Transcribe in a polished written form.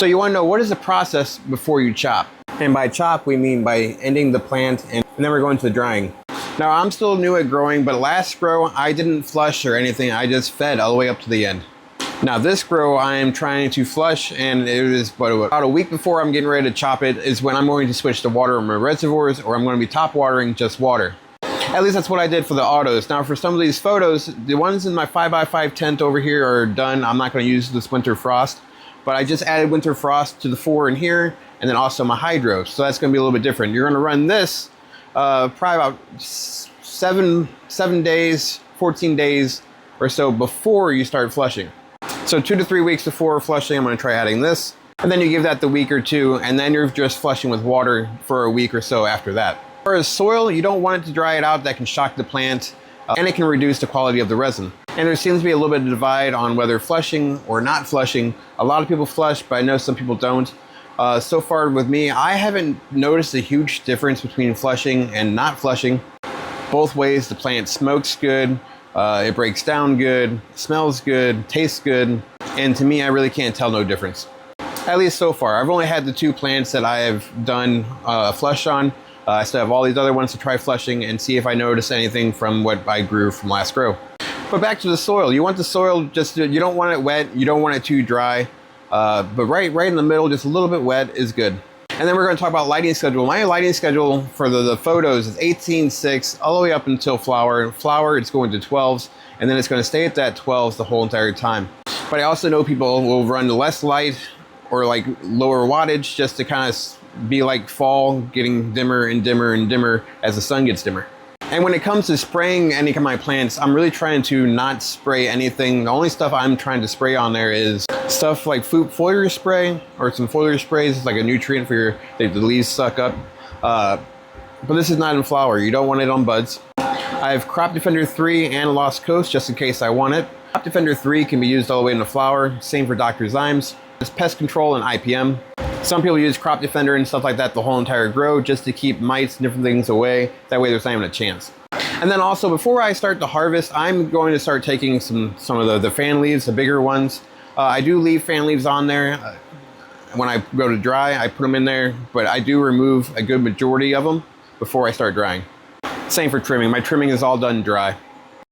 So you want to know, what is the process before you chop? And by chop, we mean by ending the plant and then we're going to the drying. Now I'm still new at growing, but last grow I didn't flush or anything. I just fed all the way up to the end. Now this grow I am trying to flush, and it is about a week before I'm getting ready to chop it is when I'm going to switch to water in my reservoirs, or I'm going to be top watering just water. At least that's what I did for the autos. Now for some of these photos, the ones in my 5x5 tent over here are done. I'm not going to use this winter frost, but I just added winter frost to the 4 in here, and then also my hydro. So that's going to be a little bit different. You're going to run this probably about 7 days, 14 days or so before you start flushing. So 2 to 3 weeks before flushing, I'm going to try adding this. And then you give that the week or two, and then you're just flushing with water for a week or so after that. As far as soil, you don't want it to dry it out. That can shock the plant, and it can reduce the quality of the resin. And there seems to be a little bit of divide on whether flushing or not flushing. A lot of people flush, but I know some people don't. So far with me, I haven't noticed a huge difference between flushing and not flushing. Both ways, the plant smokes good, it breaks down good, smells good, tastes good, and to me, I really can't tell no difference. At least so far. I've only had the 2 plants that I have done a flush on. I still have all these other ones to try flushing and see if I notice anything from what I grew from last grow. But back to the soil. You want the soil you don't want it wet, you don't want it too dry, but right in the middle, just a little bit wet is good. And then we're going to talk about lighting schedule. My lighting schedule for the photos is 18/6 all the way up until flower. Flower, it's going to 12s, and then it's going to stay at that 12s the whole entire time. But I also know people will run less light or like lower wattage just to kind of be like fall, getting dimmer and dimmer and dimmer as the sun gets dimmer. And when it comes to spraying any of my plants, I'm really trying to not spray anything. The only stuff I'm trying to spray on there is stuff like foliar spray or some foliar sprays. It's like a nutrient for the leaves suck up. But this is not in flower. You don't want it on buds. I have Crop Defender 3 and Lost Coast just in case I want it. Crop Defender 3 can be used all the way into flower. Same for Dr. Zymes. It's pest control and IPM. Some people use Crop Defender and stuff like that the whole entire grow just to keep mites and different things away. That way there's not even a chance. And then also before I start to harvest, I'm going to start taking some of the fan leaves, the bigger ones. I do leave fan leaves on there. When I go to dry, I put them in there, but I do remove a good majority of them before I start drying. Same for trimming. My trimming is all done dry.